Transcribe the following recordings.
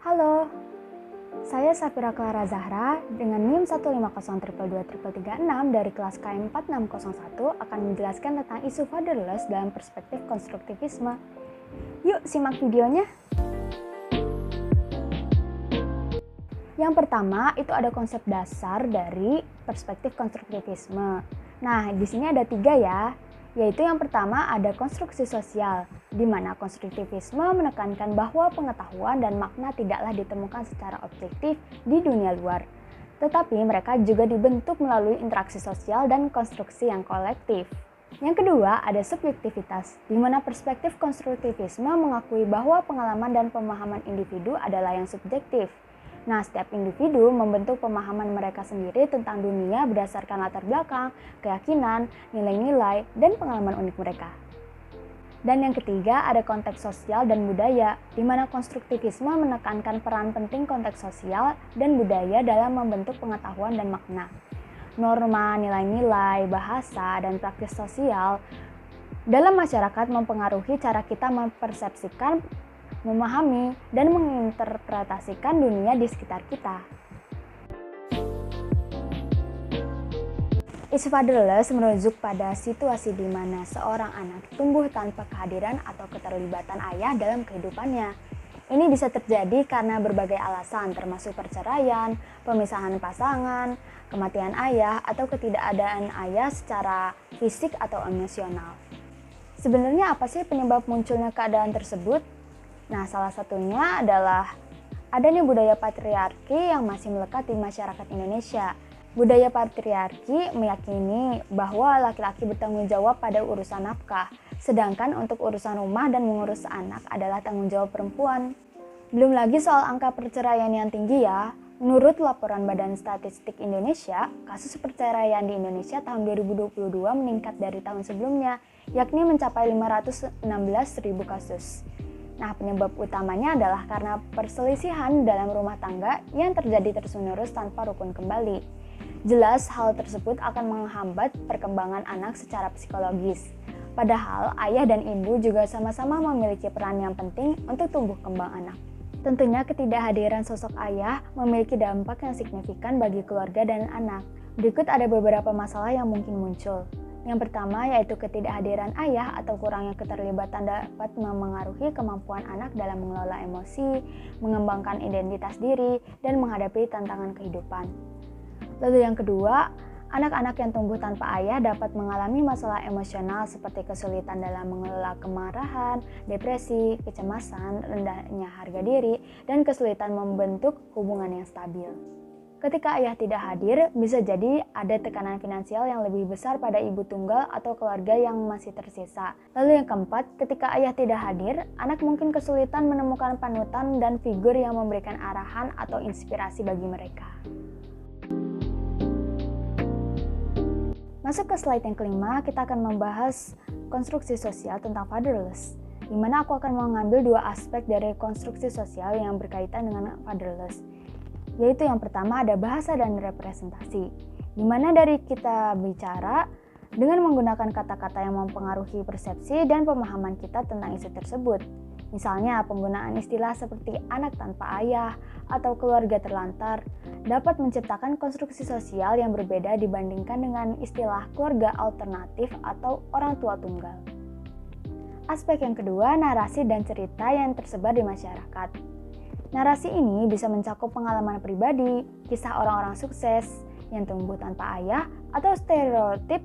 Halo, saya Safira Clara Zahra dengan NIM 150222336 dari kelas KM 4601 akan menjelaskan tentang isu fatherless dalam perspektif konstruktivisme. Yuk simak videonya. Yang pertama itu ada konsep dasar dari perspektif konstruktivisme. Nah, di sini ada 3 ya. Yaitu yang pertama ada konstruksi sosial, di mana konstruktivisme menekankan bahwa pengetahuan dan makna tidaklah ditemukan secara objektif di dunia luar, tetapi mereka juga dibentuk melalui interaksi sosial dan konstruksi yang kolektif. Yang kedua ada subjektivitas, di mana perspektif konstruktivisme mengakui bahwa pengalaman dan pemahaman individu adalah yang subjektif. Nah, setiap individu membentuk pemahaman mereka sendiri tentang dunia berdasarkan latar belakang, keyakinan, nilai-nilai, dan pengalaman unik mereka. Dan yang ketiga ada konteks sosial dan budaya, di mana konstruktivisme menekankan peran penting konteks sosial dan budaya dalam membentuk pengetahuan dan makna. Norma, nilai-nilai, bahasa, dan praktis sosial dalam masyarakat mempengaruhi cara kita mempersepsikan, memahami, dan menginterpretasikan dunia di sekitar kita. Isu fatherless merujuk pada situasi di mana seorang anak tumbuh tanpa kehadiran atau keterlibatan ayah dalam kehidupannya. Ini bisa terjadi karena berbagai alasan termasuk perceraian, pemisahan pasangan, kematian ayah, atau ketidakadaan ayah secara fisik atau emosional. Sebenarnya apa sih penyebab munculnya keadaan tersebut? Nah, salah satunya adalah adanya budaya patriarki yang masih melekat di masyarakat Indonesia. Budaya patriarki meyakini bahwa laki-laki bertanggung jawab pada urusan nafkah, sedangkan untuk urusan rumah dan mengurus anak adalah tanggung jawab perempuan. Belum lagi soal angka perceraian yang tinggi ya. Menurut laporan Badan Statistik Indonesia, kasus perceraian di Indonesia tahun 2022 meningkat dari tahun sebelumnya, yakni mencapai 516.000 kasus. Nah, penyebab utamanya adalah karena perselisihan dalam rumah tangga yang terjadi terus-menerus tanpa rukun kembali. Jelas hal tersebut akan menghambat perkembangan anak secara psikologis. Padahal ayah dan ibu juga sama-sama memiliki peran yang penting untuk tumbuh kembang anak. Tentunya ketidakhadiran sosok ayah memiliki dampak yang signifikan bagi keluarga dan anak. Berikut ada beberapa masalah yang mungkin muncul. Yang pertama yaitu ketidakhadiran ayah atau kurangnya keterlibatan dapat memengaruhi kemampuan anak dalam mengelola emosi, mengembangkan identitas diri, dan menghadapi tantangan kehidupan. Lalu yang kedua, anak-anak yang tumbuh tanpa ayah dapat mengalami masalah emosional seperti kesulitan dalam mengelola kemarahan, depresi, kecemasan, rendahnya harga diri, dan kesulitan membentuk hubungan yang stabil. Ketika ayah tidak hadir, bisa jadi ada tekanan finansial yang lebih besar pada ibu tunggal atau keluarga yang masih tersisa. Lalu yang keempat, ketika ayah tidak hadir, anak mungkin kesulitan menemukan panutan dan figur yang memberikan arahan atau inspirasi bagi mereka. Masuk ke slide yang kelima, kita akan membahas konstruksi sosial tentang fatherless, di mana aku akan mengambil dua aspek dari konstruksi sosial yang berkaitan dengan fatherless. Yaitu yang pertama ada bahasa dan representasi, di mana dari kita bicara dengan menggunakan kata-kata yang mempengaruhi persepsi dan pemahaman kita tentang isu tersebut. Misalnya penggunaan istilah seperti anak tanpa ayah atau keluarga terlantar dapat menciptakan konstruksi sosial yang berbeda dibandingkan dengan istilah keluarga alternatif atau orang tua tunggal. Aspek yang kedua, narasi dan cerita yang tersebar di masyarakat. Narasi ini bisa mencakup pengalaman pribadi, kisah orang-orang sukses yang tumbuh tanpa ayah, atau stereotip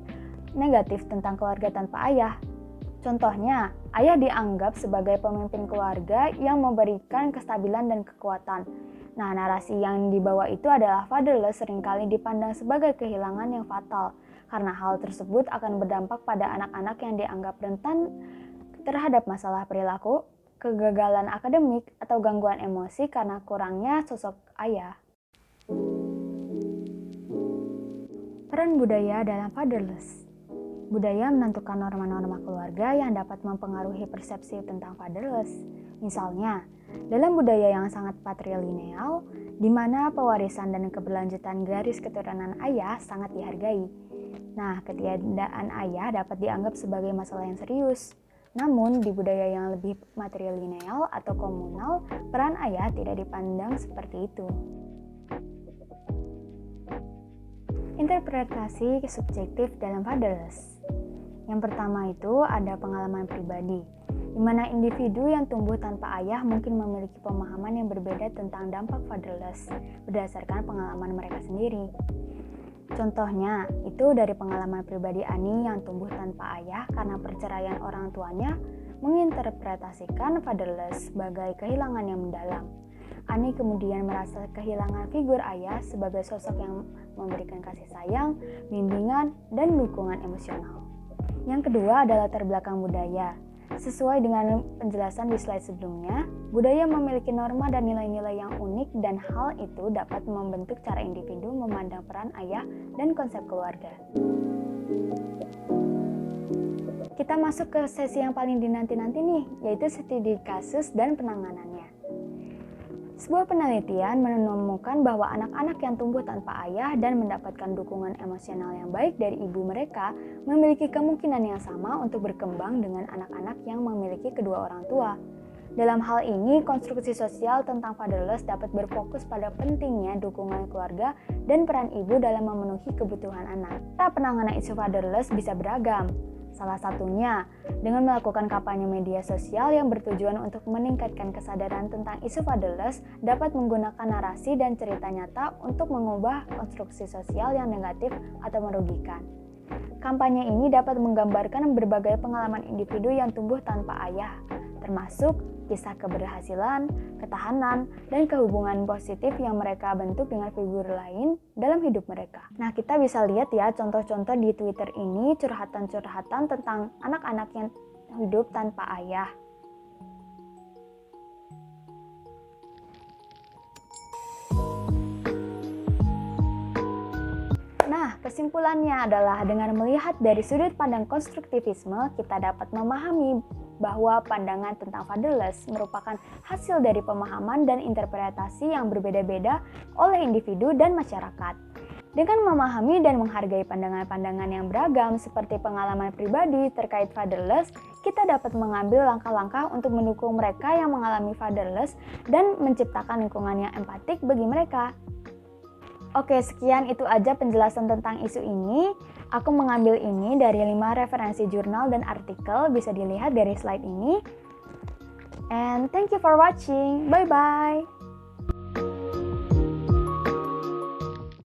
negatif tentang keluarga tanpa ayah. Contohnya, ayah dianggap sebagai pemimpin keluarga yang memberikan kestabilan dan kekuatan. Nah, narasi yang dibawa itu adalah fatherless seringkali dipandang sebagai kehilangan yang fatal, karena hal tersebut akan berdampak pada anak-anak yang dianggap rentan terhadap masalah perilaku, kegagalan akademik, atau gangguan emosi karena kurangnya sosok ayah. Peran budaya dalam fatherless. Budaya menentukan norma-norma keluarga yang dapat mempengaruhi persepsi tentang fatherless. Misalnya, dalam budaya yang sangat patrilineal, di mana pewarisan dan keberlanjutan garis keturunan ayah sangat dihargai. Nah, ketiadaan ayah dapat dianggap sebagai masalah yang serius. Namun, di budaya yang lebih matrilineal atau komunal, peran ayah tidak dipandang seperti itu. Interpretasi subjektif dalam fatherless. Yang pertama itu ada pengalaman pribadi, di mana individu yang tumbuh tanpa ayah mungkin memiliki pemahaman yang berbeda tentang dampak fatherless berdasarkan pengalaman mereka sendiri. Contohnya, itu dari pengalaman pribadi Ani yang tumbuh tanpa ayah karena perceraian orang tuanya menginterpretasikan fatherless sebagai kehilangan yang mendalam. Ani kemudian merasa kehilangan figur ayah sebagai sosok yang memberikan kasih sayang, bimbingan, dan dukungan emosional. Yang kedua adalah latar belakang budaya. Sesuai dengan penjelasan di slide sebelumnya, budaya memiliki norma dan nilai-nilai yang unik dan hal itu dapat membentuk cara individu memandang peran ayah dan konsep keluarga. Kita masuk ke sesi yang paling dinanti-nanti nih, yaitu studi kasus dan penanganannya. Sebuah penelitian menemukan bahwa anak-anak yang tumbuh tanpa ayah dan mendapatkan dukungan emosional yang baik dari ibu mereka memiliki kemungkinan yang sama untuk berkembang dengan anak-anak yang memiliki kedua orang tua. Dalam hal ini, konstruksi sosial tentang fatherless dapat berfokus pada pentingnya dukungan keluarga dan peran ibu dalam memenuhi kebutuhan anak. Cara penanganan isu fatherless bisa beragam. Salah satunya dengan melakukan kampanye media sosial yang bertujuan untuk meningkatkan kesadaran tentang isu fatherless dapat menggunakan narasi dan cerita nyata untuk mengubah konstruksi sosial yang negatif atau merugikan. Kampanye ini dapat menggambarkan berbagai pengalaman individu yang tumbuh tanpa ayah, termasuk kisah keberhasilan, ketahanan, dan kehubungan positif yang mereka bentuk dengan figur lain dalam hidup mereka. Nah, kita bisa lihat ya contoh-contoh di Twitter ini curhatan-curhatan tentang anak-anak yang hidup tanpa ayah. Nah, kesimpulannya adalah dengan melihat dari sudut pandang konstruktivisme, kita dapat memahami bahwa pandangan tentang fatherless merupakan hasil dari pemahaman dan interpretasi yang berbeda-beda oleh individu dan masyarakat. Dengan memahami dan menghargai pandangan-pandangan yang beragam seperti pengalaman pribadi terkait fatherless, kita dapat mengambil langkah-langkah untuk mendukung mereka yang mengalami fatherless dan menciptakan lingkungan yang empatik bagi mereka. Oke, sekian itu aja penjelasan tentang isu ini. Aku mengambil ini dari 5 referensi jurnal dan artikel, bisa dilihat dari slide ini. And thank you for watching. Bye-bye.